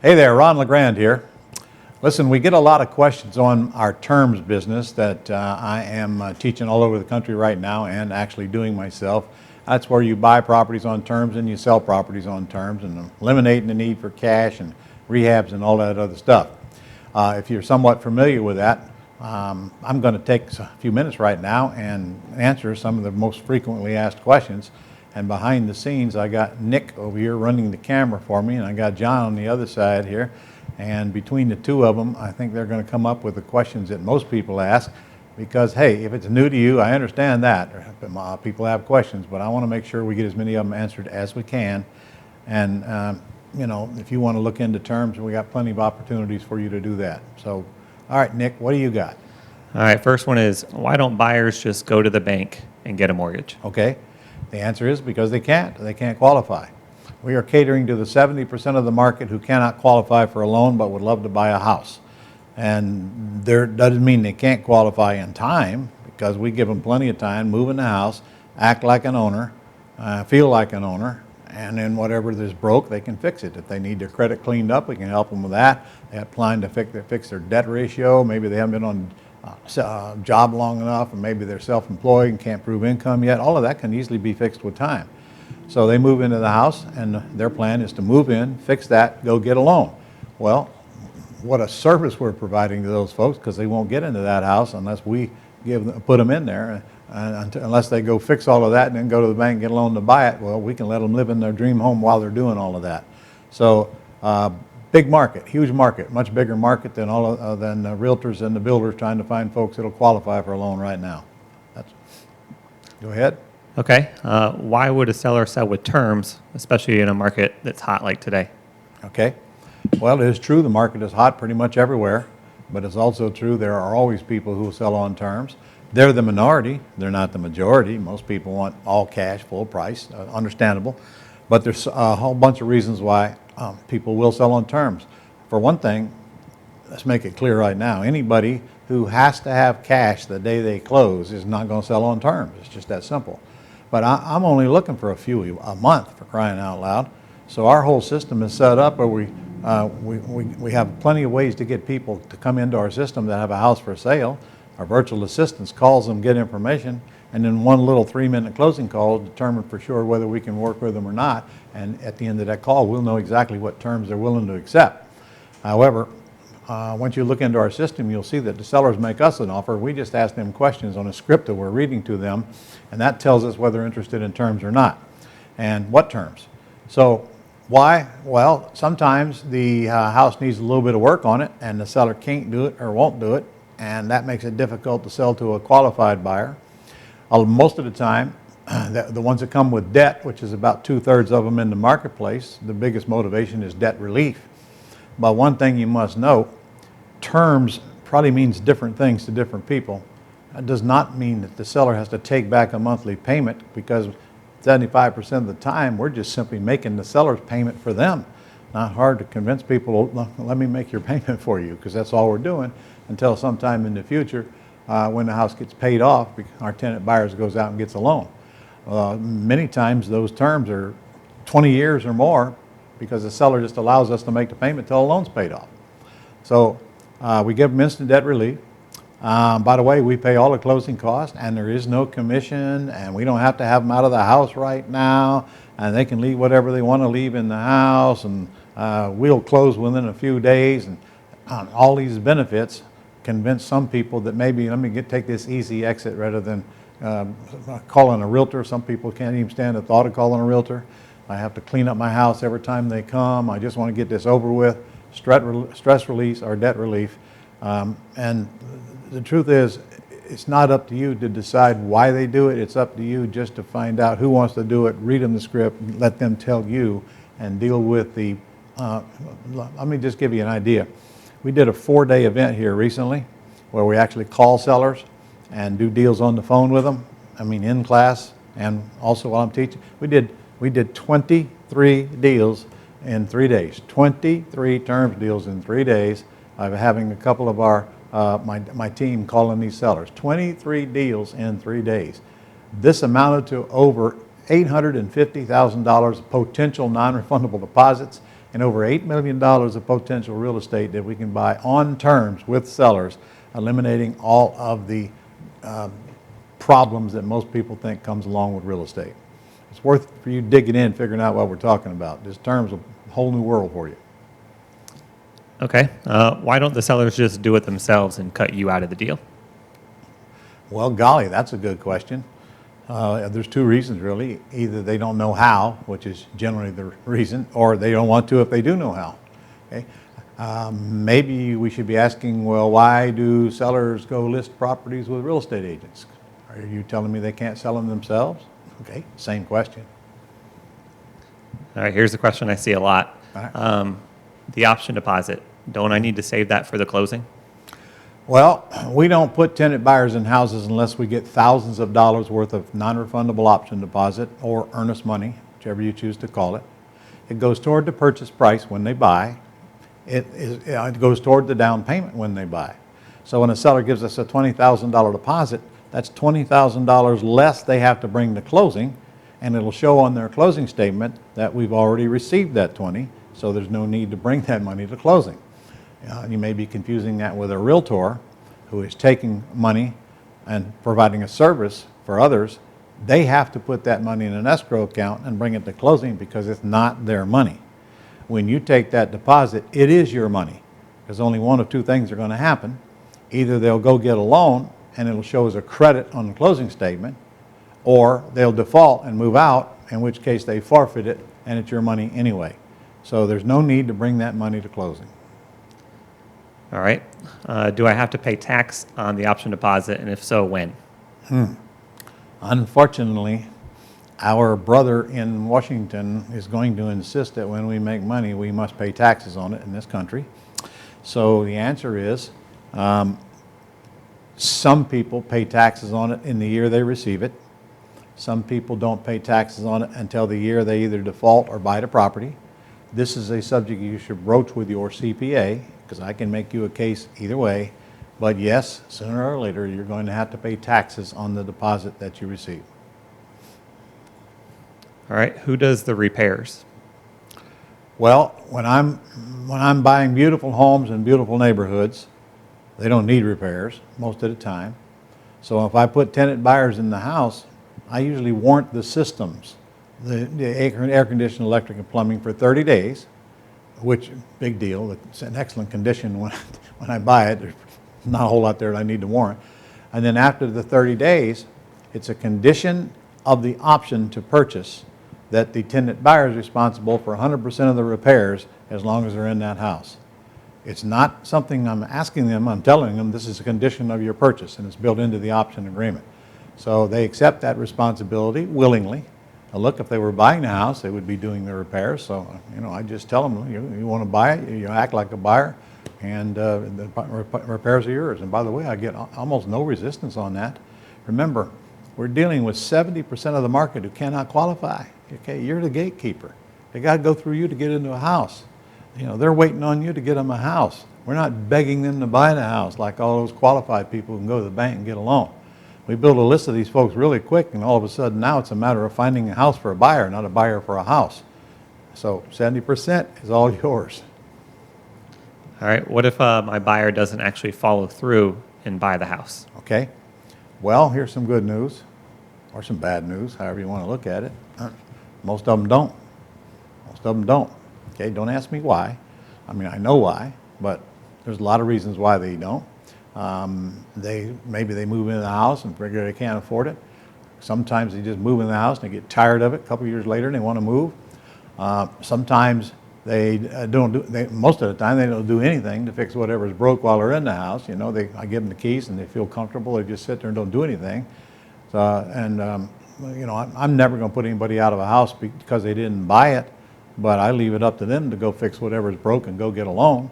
Hey there, Ron LeGrand here. Listen, we get a lot of questions on our terms business that I am teaching all over the country right now and actually doing myself. That's where you buy properties on terms and you sell properties on terms and eliminating the need for cash and rehabs and all that other stuff. If you're somewhat familiar with that, I'm going to take a few minutes right now and answer some of the most frequently asked questions. And behind the scenes, I got Nick over here running the camera for me, and I got John on the other side here. And between the two of them, I think they're going to come up with the questions that most people ask. Because, hey, if it's new to you, I understand that. People have questions, but I want to make sure we get as many of them answered as we can. And, you know, if you want to look into terms, we got plenty of opportunities for you to do that. So, all right, Nick, what do you got? All right, first one is, why don't buyers just go to the bank and get a mortgage? Okay. The answer is because they can't. They can't qualify. We are catering to the 70% of the market who cannot qualify for a loan but would love to buy a house. And there doesn't mean they can't qualify in time, because we give them plenty of time, move in the house, act like an owner, feel like an owner, and then whatever is broke, they can fix it. If they need their credit cleaned up, we can help them with that. They have plan to fix their debt ratio. Maybe they haven't been on job long enough, and maybe they're self-employed and can't prove income yet. All of that can easily be fixed with time. So they move into the house, and their plan is to move in, fix that, go get a loan. Well, what a service we're providing to those folks, because they won't get into that house unless we put them in there. Unless they go fix all of that and then go to the bank and get a loan to buy it, well, we can let them live in their dream home while they're doing all of that. So big market, huge market, much bigger market than than realtors and the builders trying to find folks that'll qualify for a loan right now. Go ahead. Okay, why would a seller sell with terms, especially in a market that's hot like today? Okay, well, it is true the market is hot pretty much everywhere, but it's also true there are always people who sell on terms. They're the minority, they're not the majority. Most people want all cash, full price, understandable. But there's a whole bunch of reasons why people will sell on terms. For one thing, let's make it clear right now, anybody who has to have cash the day they close is not going to sell on terms. It's just that simple. But I'm only looking for a month, for crying out loud. So our whole system is set up where we have plenty of ways to get people to come into our system that have a house for sale. Our virtual assistants calls them, get information, and then one little 3-minute closing call is determined for sure whether we can work with them or not. And at the end of that call, we'll know exactly what terms they're willing to accept. However, once you look into our system, you'll see that the sellers make us an offer. We just ask them questions on a script that we're reading to them, and that tells us whether they're interested in terms or not, and what terms. So why? Well, sometimes the house needs a little bit of work on it, and the seller can't do it or won't do it, and that makes it difficult to sell to a qualified buyer. Most of the time, the ones that come with debt, which is about 2/3 of them in the marketplace, the biggest motivation is debt relief. But one thing you must know, terms probably means different things to different people. That does not mean that the seller has to take back a monthly payment, because 75% of the time we're just simply making the seller's payment for them. Not hard to convince people, let me make your payment for you, because that's all we're doing until sometime in the future when the house gets paid off, our tenant buyers goes out and gets a loan. Many times those terms are 20 years or more, because the seller just allows us to make the payment until the loan's paid off. So we give them instant debt relief. By the way, we pay all the closing costs, and there is no commission, and we don't have to have them out of the house right now, and they can leave whatever they want to leave in the house, and we'll close within a few days. And all these benefits convince some people that maybe let me take this easy exit rather than calling a realtor. Some people can't even stand the thought of calling a realtor. I have to clean up my house every time they come. I just want to get this over with. Stress release or debt relief. And the truth is, it's not up to you to decide why they do it. It's up to you just to find out who wants to do it, read them the script, let them tell you, and deal with the, let me just give you an idea. We did a 4-day event here recently where we actually call sellers and do deals on the phone with them. I mean, in class and also while I'm teaching. We did 23 deals in 3 days. 23 terms deals in 3 days. I'm having a couple of our my team calling these sellers. 23 deals in 3 days. This amounted to over $850,000 of potential non-refundable deposits, and over $8 million of potential real estate that we can buy on terms with sellers, eliminating all of the problems that most people think comes along with real estate. It's worth for you digging in, figuring out what we're talking about. This term's a whole new world for you. Okay. Why don't the sellers just do it themselves and cut you out of the deal? Well, golly, that's a good question. There's two reasons, really. Either they don't know how, which is generally the reason, or they don't want to if they do know how. Okay? Maybe we should be asking, well, why do sellers go list properties with real estate agents? Are you telling me they can't sell them themselves? Okay, same question. All right, here's a question I see a lot. All right. The option deposit. Don't I need to save that for the closing? Well, we don't put tenant buyers in houses unless we get thousands of dollars worth of non-refundable option deposit or earnest money, whichever you choose to call it. It goes toward the purchase price when they buy. It goes toward the down payment when they buy. So when a seller gives us a $20,000 deposit, that's $20,000 less they have to bring to closing, and it'll show on their closing statement that we've already received that 20, so there's no need to bring that money to closing. You may be confusing that with a realtor who is taking money and providing a service for others. They have to put that money in an escrow account and bring it to closing because it's not their money. When you take that deposit, it is your money. There's only one of two things are going to happen. Either they'll go get a loan and it'll show as a credit on the closing statement, or they'll default and move out, in which case they forfeit it and it's your money anyway. So there's no need to bring that money to closing. All right. Do I have to pay tax on the option deposit, and if so, when? Unfortunately, our brother in Washington is going to insist that when we make money, we must pay taxes on it in this country. So the answer is, some people pay taxes on it in the year they receive it. Some people don't pay taxes on it until the year they either default or buy the property. This is a subject you should broach with your CPA, because I can make you a case either way. But yes, sooner or later, you're going to have to pay taxes on the deposit that you receive. All right. Who does the repairs? Well, when I'm buying beautiful homes in beautiful neighborhoods, they don't need repairs most of the time. So if I put tenant buyers in the house, I usually warrant the systems, the air conditioning, electric, and plumbing for 30 days, which, big deal. It's in excellent condition when I buy it. There's not a whole lot there that I need to warrant. And then after the 30 days, it's a condition of the option to purchase that the tenant buyer is responsible for 100% of the repairs as long as they're in that house. It's not something I'm asking them, I'm telling them this is a condition of your purchase, and it's built into the option agreement. So they accept that responsibility willingly. Now look, if they were buying the house, they would be doing the repairs. So, I just tell them, you want to buy it, you act like a buyer, and the repairs are yours. And by the way, I get almost no resistance on that. Remember, we're dealing with 70% of the market who cannot qualify. Okay, you're the gatekeeper. They got to go through you to get into a house. They're waiting on you to get them a house. We're not begging them to buy the house like all those qualified people who can go to the bank and get a loan. We build a list of these folks really quick, and all of a sudden now it's a matter of finding a house for a buyer, not a buyer for a house. So 70% is all yours. All right. What if my buyer doesn't actually follow through and buy the house? Okay. Well, here's some good news, or some bad news, however you want to look at it. Most of them don't. Most of them don't. Okay, don't ask me why. I mean, I know why, but there's a lot of reasons why they don't. Maybe they move into the house and figure they can't afford it. Sometimes they just move in the house and they get tired of it. A couple of years later, and they want to move. Sometimes most of the time, they don't do anything to fix whatever's broke while they're in the house. I give them the keys and they feel comfortable. They just sit there and don't do anything. I'm never going to put anybody out of a house because they didn't buy it, but I leave it up to them to go fix whatever's broke and go get a loan.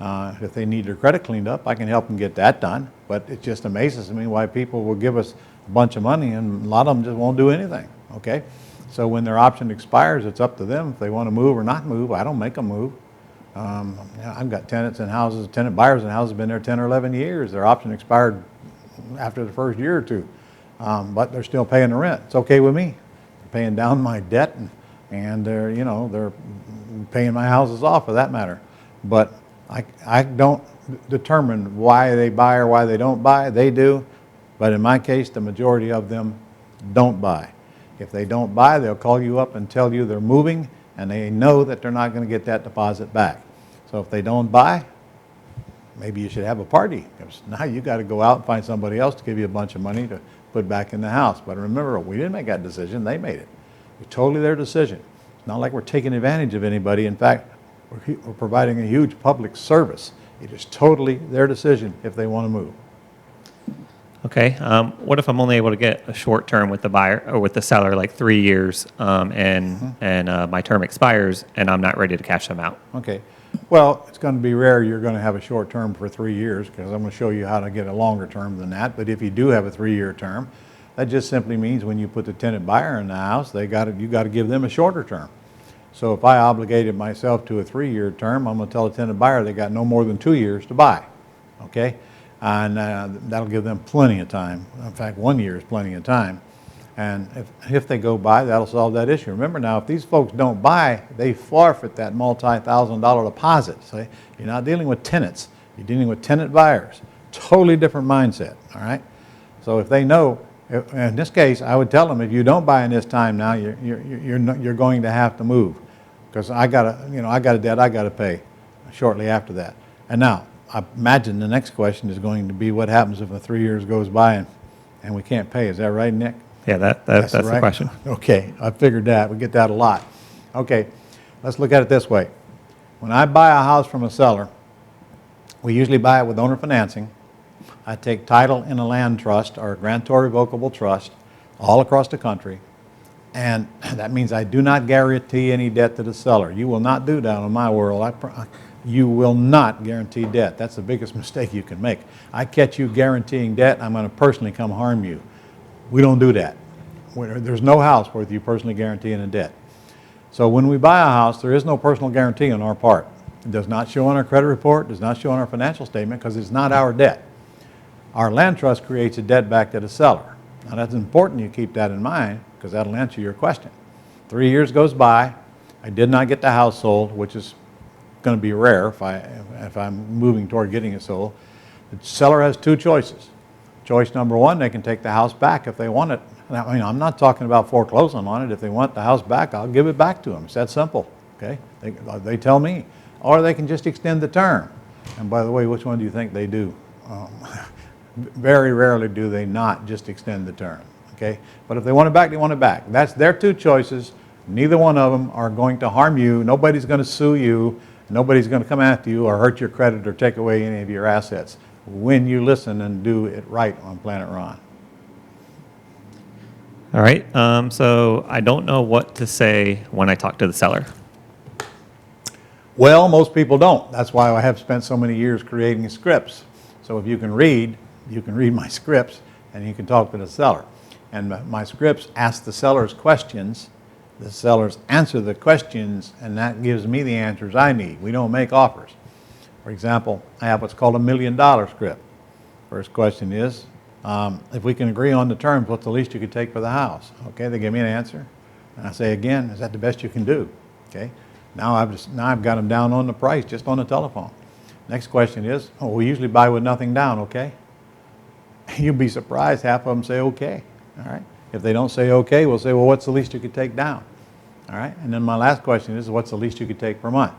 If they need their credit cleaned up, I can help them get that done. But it just amazes me why people will give us a bunch of money and a lot of them just won't do anything. Okay? So when their option expires, it's up to them if they want to move or not move. I don't make them move. I've got tenant buyers in houses been there 10 or 11 years. Their option expired after the first year or two, but they're still paying the rent. It's okay with me. They're paying down my debt, and they're paying my houses off for that matter. But I don't determine why they buy or why they don't buy. They do. But in my case, the majority of them don't buy. If they don't buy, they'll call you up and tell you they're moving, and they know that they're not going to get that deposit back. So if they don't buy, maybe you should have a party, because now you got to go out and find somebody else to give you a bunch of money to put back in the house. But remember, we didn't make that decision. They made it. It's totally their decision. It's not like we're taking advantage of anybody. In fact, we're providing a huge public service. It is totally their decision if they want to move. Okay. What if I'm only able to get a short term with the buyer or with the seller, like 3 years, and my term expires and I'm not ready to cash them out? Okay. Well, it's going to be rare you're going to have a short term for 3 years, because I'm going to show you how to get a longer term than that. But if you do have a 3-year term, that just simply means when you put the tenant buyer in the house, you got to give them a shorter term. So if I obligated myself to a 3-year term, I'm going to tell the tenant buyer they got no more than 2 years to buy. Okay? And that'll give them plenty of time. In fact, 1 year is plenty of time. And if they go buy, that'll solve that issue. Remember now, if these folks don't buy, they forfeit that multi-thousand-dollar deposit. So you're not dealing with tenants. You're dealing with tenant buyers. Totally different mindset, all right? So if they know, in this case, I would tell them, if you don't buy in this time now, you're going to have to move, because I got a debt I got to pay shortly after that. And now, I imagine the next question is going to be, what happens if 3 years goes by and we can't pay? Is that right, Nick? Yeah, that's right? the question. Okay, I figured that. We get that a lot. Okay, let's look at it this way. When I buy a house from a seller, we usually buy it with owner financing. I take title in a land trust or a grantor revocable trust all across the country, and that means I do not guarantee any debt to the seller. You will not do that in my world. You will not guarantee debt. That's the biggest mistake you can make. I catch you guaranteeing debt, I'm going to personally come harm you. We don't do that. There's no house worth you personally guaranteeing a debt. So when we buy a house, there is no personal guarantee on our part. It does not show on our credit report, does not show on our financial statement, because it's not our debt. Our land trust creates a debt back to the seller. Now that's important you keep that in mind, because that'll answer your question. 3 years goes by, I did not get the house sold, which is going to be rare if I'm moving toward getting it sold. The seller has two choices. Choice number one, they can take the house back if they want it. I mean, I'm not talking about foreclosing on it. If they want the house back, I'll give it back to them. It's that simple, okay? They tell me. Or they can just extend the term. And by the way, which one do you think they do? Very rarely do they not just extend the term, okay? But if they want it back, they want it back. That's their two choices. Neither one of them are going to harm you. Nobody's going to sue you. Nobody's going to come after you or hurt your credit or take away any of your assets when you listen and do it right on Planet Ron. All right. So I don't know what to say when I talk to the seller. Well, most people don't. That's why I have spent so many years creating scripts. So if you can read my scripts and you can talk to the seller. And my scripts ask the sellers questions. The sellers answer the questions, and that gives me the answers I need. We don't make offers. For example, I have what's called $1 million script. First question is, if we can agree on the terms, what's the least you could take for the house? Okay, they give me an answer. And I say again, is that the best you can do? Okay, now I've got them down on the price just on the telephone. Next question is, we usually buy with nothing down, okay? You'll be surprised, half of them say okay, all right? If they don't say okay, we'll say, well, what's the least you could take down? All right, and then my last question is, what's the least you could take per month?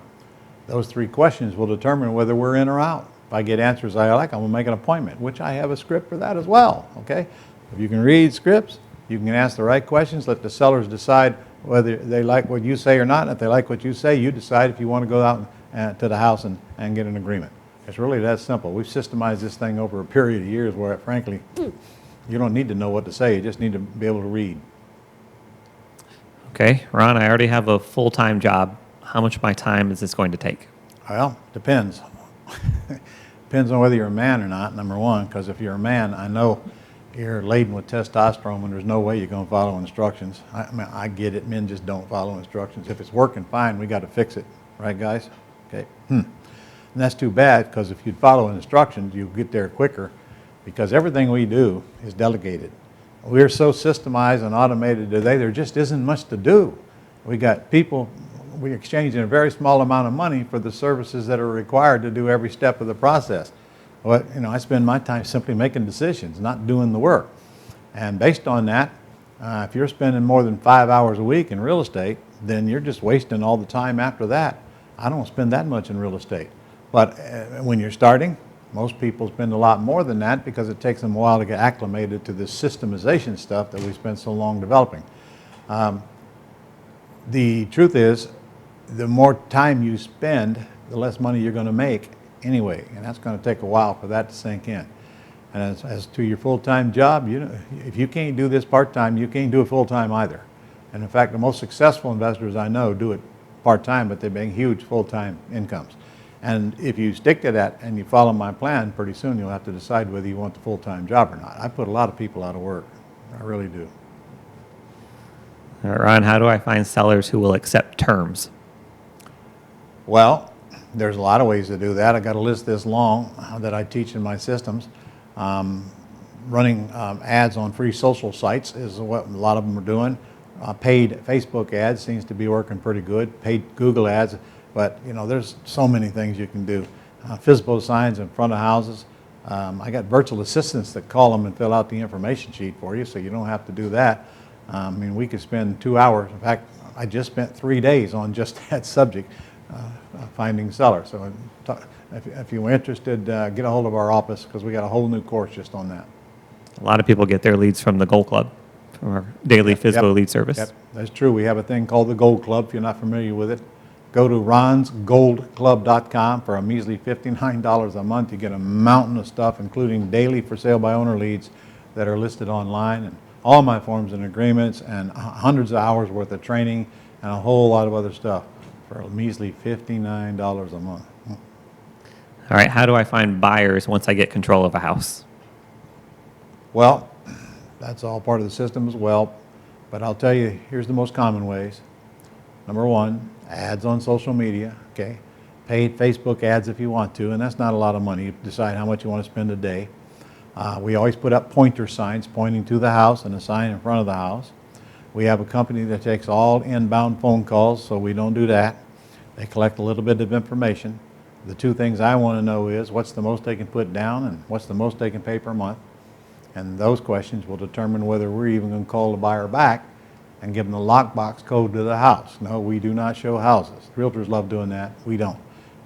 Those three questions will determine whether we're in or out. If I get answers I like, I'm going to make an appointment, which I have a script for that as well, okay? If you can read scripts, you can ask the right questions, let the sellers decide whether they like what you say or not. If they like what you say, you decide if you want to go out to the house and get an agreement. It's really that simple. We've systemized this thing over a period of years where, frankly, you don't need to know what to say. You just need to be able to read. Okay, Ron, I already have a full-time job. How much of my time is this going to take? Well, depends. Depends on whether you're a man or not, number one, because if you're a man, I know you're laden with testosterone and there's no way you're going to follow instructions. I mean, I get it. Men just don't follow instructions. If it's working fine, we got to fix it. Right, guys? Okay. And that's too bad, because if you'd follow instructions, you'll get there quicker, because everything we do is delegated. We're so systemized and automated today, there just isn't much to do. We got people we exchanging a very small amount of money for the services that are required to do every step of the process. Well, I spend my time simply making decisions, not doing the work. And based on that, if you're spending more than 5 hours a week in real estate, then you're just wasting all the time after that. I don't spend that much in real estate. But when you're starting, most people spend a lot more than that because it takes them a while to get acclimated to this systemization stuff that we spent so long developing. The truth is, the more time you spend, the less money you're going to make anyway, and that's going to take a while for that to sink in. And as to your full-time job, if you can't do this part-time, you can't do it full-time either. And in fact, the most successful investors I know do it part-time, but they make huge full-time incomes. And if you stick to that and you follow my plan, pretty soon you'll have to decide whether you want the full-time job or not. I put a lot of people out of work. I really do. All right, Ron, how do I find sellers who will accept terms? Well, there's a lot of ways to do that. I got a list this long that I teach in my systems. Running ads on free social sites is what a lot of them are doing. Paid Facebook ads seems to be working pretty good. Paid Google ads, but there's so many things you can do. Physical signs in front of houses. I got virtual assistants that call them and fill out the information sheet for you, so you don't have to do that. I mean, we could spend 2 hours. In fact, I just spent 3 days on just that subject, finding sellers. So if you're interested, get a hold of our office because we got a whole new course just on that. A lot of people get their leads from the Gold Club, from our daily physical lead service. Yep, that's true. We have a thing called the Gold Club. If you're not familiar with it, go to ronsgoldclub.com for a measly $59 a month. You get a mountain of stuff, including daily for sale by owner leads that are listed online, and all my forms and agreements, and hundreds of hours worth of training, and a whole lot of other stuff for a measly $59 a month. All right, how do I find buyers once I get control of a house? Well, that's all part of the system as well, but I'll tell you, here's the most common ways. Number one, ads on social media, okay? Paid Facebook ads if you want to, and that's not a lot of money. You decide how much you want to spend a day. We always put up pointer signs pointing to the house and a sign in front of the house. We have a company that takes all inbound phone calls, so we don't do that. They collect a little bit of information. The two things I want to know is what's the most they can put down and what's the most they can pay per month. And those questions will determine whether we're even going to call the buyer back and give them the lockbox code to the house. No, we do not show houses. Realtors love doing that. We don't.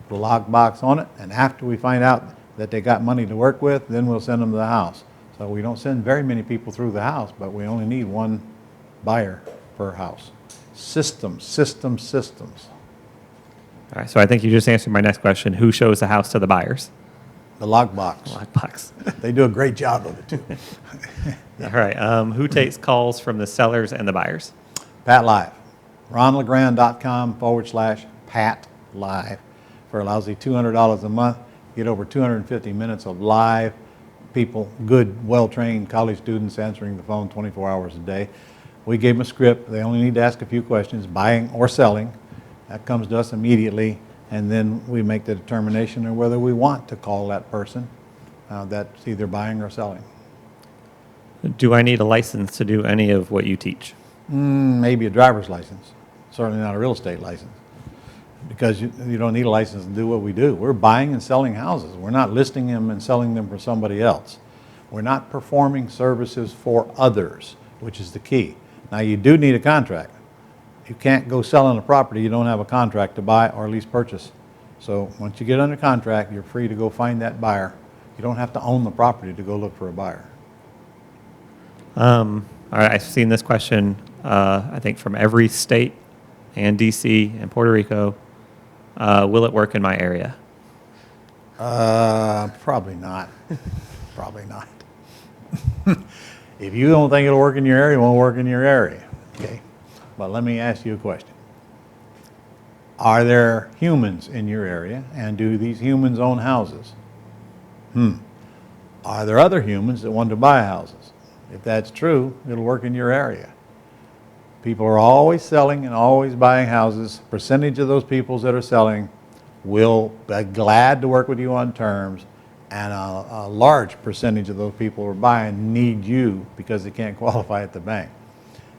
Put a lockbox on it, and after we find out that they got money to work with, then we'll send them to the house. So we don't send very many people through the house, but we only need one buyer per house. Systems, systems, systems. All right, so I think you just answered my next question. Who shows the house to the buyers? The lockbox. Lockbox. They do a great job of it too. All right, who takes calls from the sellers and the buyers? Pat Live. ronlegrand.com/Pat Live for a lousy $200 a month. Get over 250 minutes of live people, good, well-trained college students answering the phone 24 hours a day. We gave them a script. They only need to ask a few questions, buying or selling. That comes to us immediately, and then we make the determination of whether we want to call that person that's either buying or selling. Do I need a license to do any of what you teach? Maybe a driver's license. Certainly not a real estate license. Because you don't need a license to do what we do. We're buying and selling houses. We're not listing them and selling them for somebody else. We're not performing services for others, which is the key. Now, you do need a contract. You can't go selling a property you don't have a contract to buy or at least purchase. So once you get under contract, you're free to go find that buyer. You don't have to own the property to go look for a buyer. All right, I've seen this question, I think, from every state and D.C. and Puerto Rico. Will it work in my area? Probably not. Probably not. If you don't think it'll work in your area, it won't work in your area. Okay. But let me ask you a question. Are there humans in your area, and do these humans own houses? Are there other humans that want to buy houses? If that's true, it'll work in your area. People are always selling and always buying houses. Percentage of those people that are selling will be glad to work with you on terms, and a large percentage of those people who are buying need you because they can't qualify at the bank.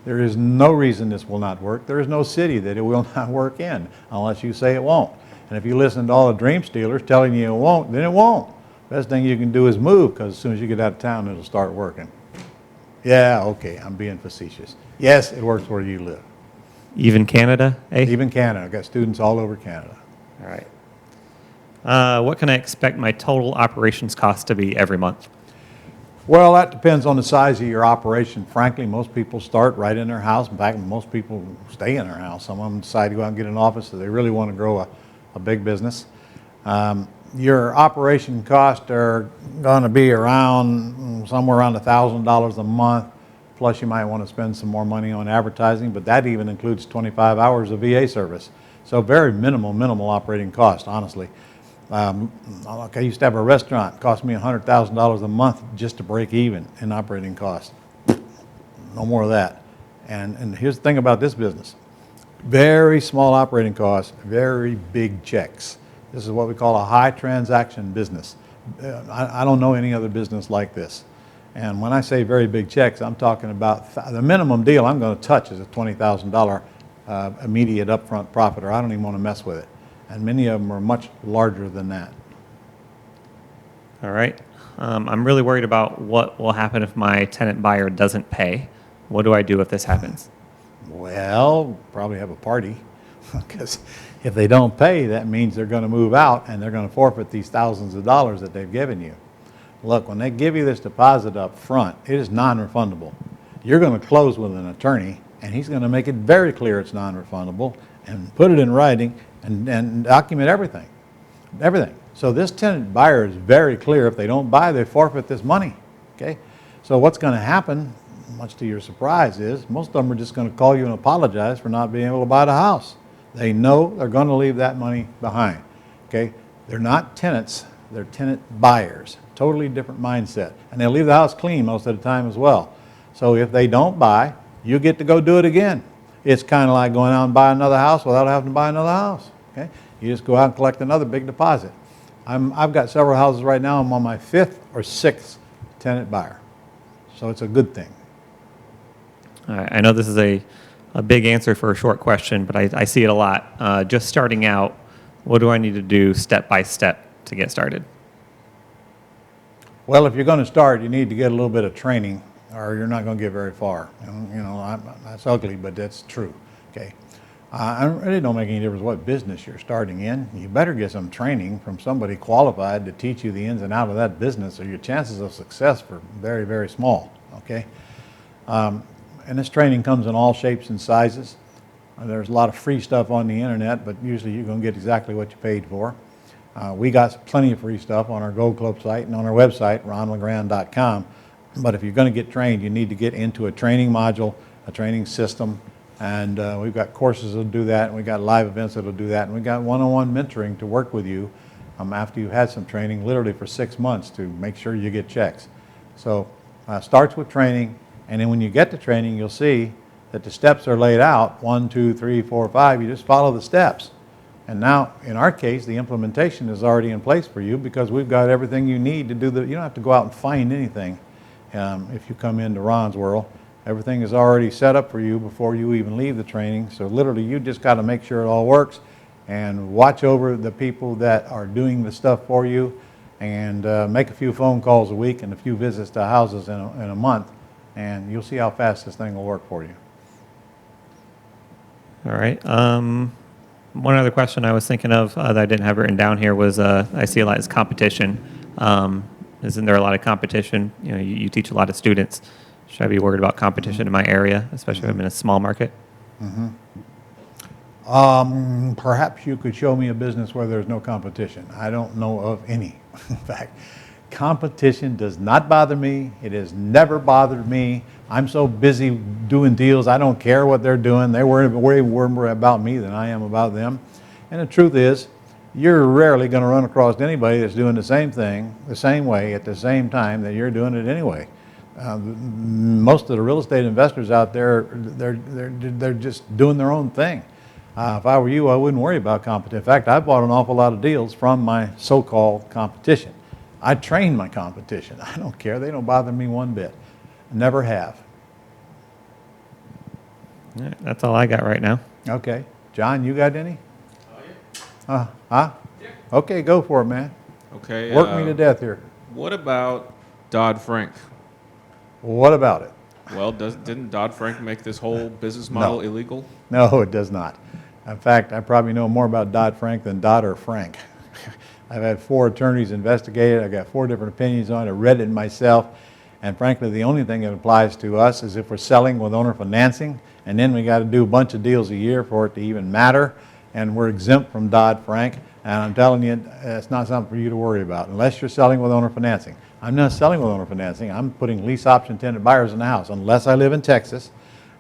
There is no reason this will not work. There is no city that it will not work in unless you say it won't. And if you listen to all the dream stealers telling you it won't, then it won't. Best thing you can do is move, because as soon as you get out of town, it'll start working. Yeah, okay, I'm being facetious. Yes, it works where you live. Even Canada, eh? Even Canada. I've got students all over Canada. All right. What can I expect my total operations cost to be every month? Well, that depends on the size of your operation. Frankly, most people start right in their house. In fact, most people stay in their house. Some of them decide to go out and get an office if they really want to grow a big business. Your operation costs are going to be around somewhere around $1,000 a month. Plus, you might want to spend some more money on advertising, but that even includes 25 hours of VA service. So very minimal operating cost, honestly. Like I used to have a restaurant. It cost me $100,000 a month just to break even in operating costs. No more of that. And here's the thing about this business. Very small operating costs, very big checks. This is what we call a high transaction business. I don't know any other business like this. And when I say very big checks, I'm talking about the minimum deal I'm going to touch is a $20,000 immediate upfront profit, or I don't even want to mess with it. And many of them are much larger than that. All right. I'm really worried about what will happen if my tenant buyer doesn't pay. What do I do if this happens? Well, probably have a party, because if they don't pay, that means they're going to move out and they're going to forfeit these thousands of dollars that they've given you. Look, when they give you this deposit up front, it is non-refundable. You're going to close with an attorney, and he's going to make it very clear it's non-refundable and put it in writing and document everything. Everything. So this tenant buyer is very clear. If they don't buy, they forfeit this money. Okay? So what's going to happen, much to your surprise, is most of them are just going to call you and apologize for not being able to buy the house. They know they're going to leave that money behind. Okay? They're not tenants, they're tenant buyers. Totally different mindset. And they'll leave the house clean most of the time as well. So if they don't buy, you get to go do it again. It's kind of like going out and buy another house without having to buy another house. Okay? You just go out and collect another big deposit. I've got several houses right now. I'm on my 5th or 6th tenant buyer. So it's a good thing. All right. I know this is a big answer for a short question, but I see it a lot. Just starting out, what do I need to do step by step to get started? Well, if you're going to start, you need to get a little bit of training, or you're not going to get very far. That's ugly, but that's true. Okay. I really don't make any difference what business you're starting in. You better get some training from somebody qualified to teach you the ins and outs of that business, or your chances of success are very, very small. Okay. And this training comes in all shapes and sizes. There's a lot of free stuff on the internet, but usually you're going to get exactly what you paid for. We got plenty of free stuff on our Gold Club site and on our website, ronlegrand.com. But if you're going to get trained, you need to get into a training module, a training system, and we've got courses that'll do that, and we've got live events that'll do that, and we've got one-on-one mentoring to work with you after you've had some training, literally for 6 months, to make sure you get checks. So starts with training, and then when you get to training, you'll see that the steps are laid out, 1, 2, 3, 4, 5. You just follow the steps. And now, in our case, the implementation is already in place for you, because we've got everything you need to do you don't have to go out and find anything if you come into Ron's world. Everything is already set up for you before you even leave the training. So literally, you just got to make sure it all works and watch over the people that are doing the stuff for you, and make a few phone calls a week and a few visits to houses in a month, and you'll see how fast this thing will work for you. All right. One other question I was thinking of that I didn't have written down here was I see a lot as competition. Isn't there a lot of competition? You know, you teach a lot of students. Should I be worried about competition in my area, especially if I'm in a small market? Perhaps you could show me a business where there's no competition. I don't know of any. In fact, competition does not bother me. It has never bothered me. I'm so busy doing deals, I don't care what they're doing. They worry more about me than I am about them. And the truth is, you're rarely going to run across anybody that's doing the same thing the same way at the same time that you're doing it anyway. Most of the real estate investors out there, they're just doing their own thing. If I were you, I wouldn't worry about competition. In fact, I bought an awful lot of deals from my so-called competition. I train my competition. I don't care. They don't bother me one bit. Never have. All right, that's all I got right now. Okay. John, you got any? Huh? Okay, go for it, man. Okay. Work me to death here. What about Dodd-Frank? What about it? Well, didn't Dodd-Frank make this whole business No. model illegal? No, it does not. In fact, I probably know more about Dodd-Frank than Dodd or Frank. I've had 4 attorneys investigate it. I got 4 different opinions on it. I read it myself. And frankly, the only thing that applies to us is if we're selling with owner financing, and then we got to do a bunch of deals a year for it to even matter. And we're exempt from Dodd-Frank. And I'm telling you, it's not something for you to worry about unless you're selling with owner financing. I'm not selling with owner financing. I'm putting lease option tenant buyers in the house unless I live in Texas.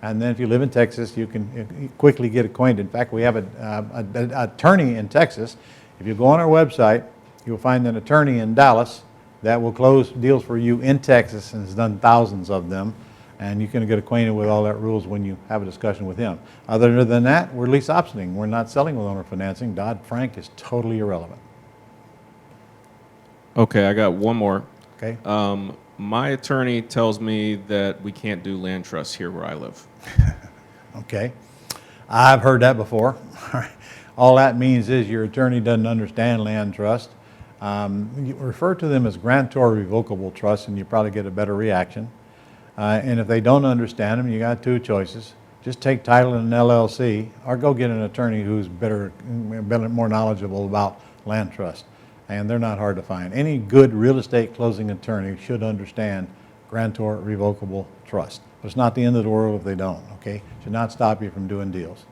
And then if you live in Texas, you can quickly get acquainted. In fact, we have an attorney in Texas. If you go on our website, you'll find an attorney in Dallas that will close deals for you in Texas and has done thousands of them. And you can get acquainted with all that rules when you have a discussion with him. Other than that, we're lease optioning. We're not selling with owner financing. Dodd-Frank is totally irrelevant. Okay, I got one more. Okay? My attorney tells me that we can't do land trusts here where I live. Okay. I've heard that before. All that means is your attorney doesn't understand land trust. You refer to them as grantor revocable trusts and you probably get a better reaction. And if they don't understand them, you got 2 choices. Just take title in an LLC or go get an attorney who's better, more knowledgeable about land trust. And they're not hard to find. Any good real estate closing attorney should understand grantor revocable trust. But it's not the end of the world if they don't, okay? Should not stop you from doing deals.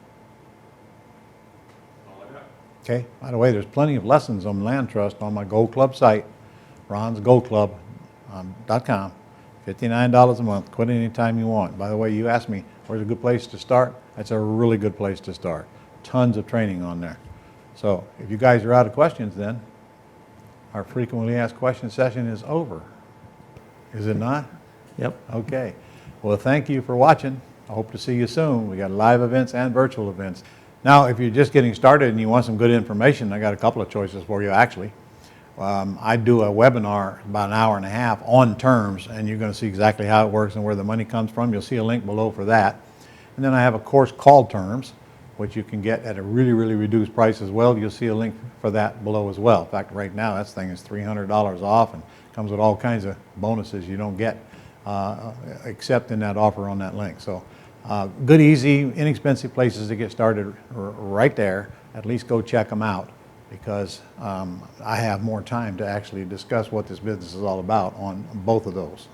Okay, by the way, there's plenty of lessons on land trust on my Gold Club site, ronsgoldclub.com. $59 a month, quit anytime you want. By the way, you asked me, where's a good place to start? That's a really good place to start. Tons of training on there. So if you guys are out of questions then, our frequently asked questions session is over. Is it not? Yep. Okay. Well, thank you for watching. I hope to see you soon. We got live events and virtual events. Now, if you're just getting started and you want some good information, I got a couple of choices for you actually. I do a webinar about an hour and a half on terms, and you're going to see exactly how it works and where the money comes from. You'll see a link below for that. And then I have a course called Terms, which you can get at a really, really reduced price as well. You'll see a link for that below as well. In fact, right now, that thing is $300 off and comes with all kinds of bonuses you don't get except in that offer on that link. So good, easy, inexpensive places to get started right there. At least go check them out because I have more time to actually discuss what this business is all about on both of those.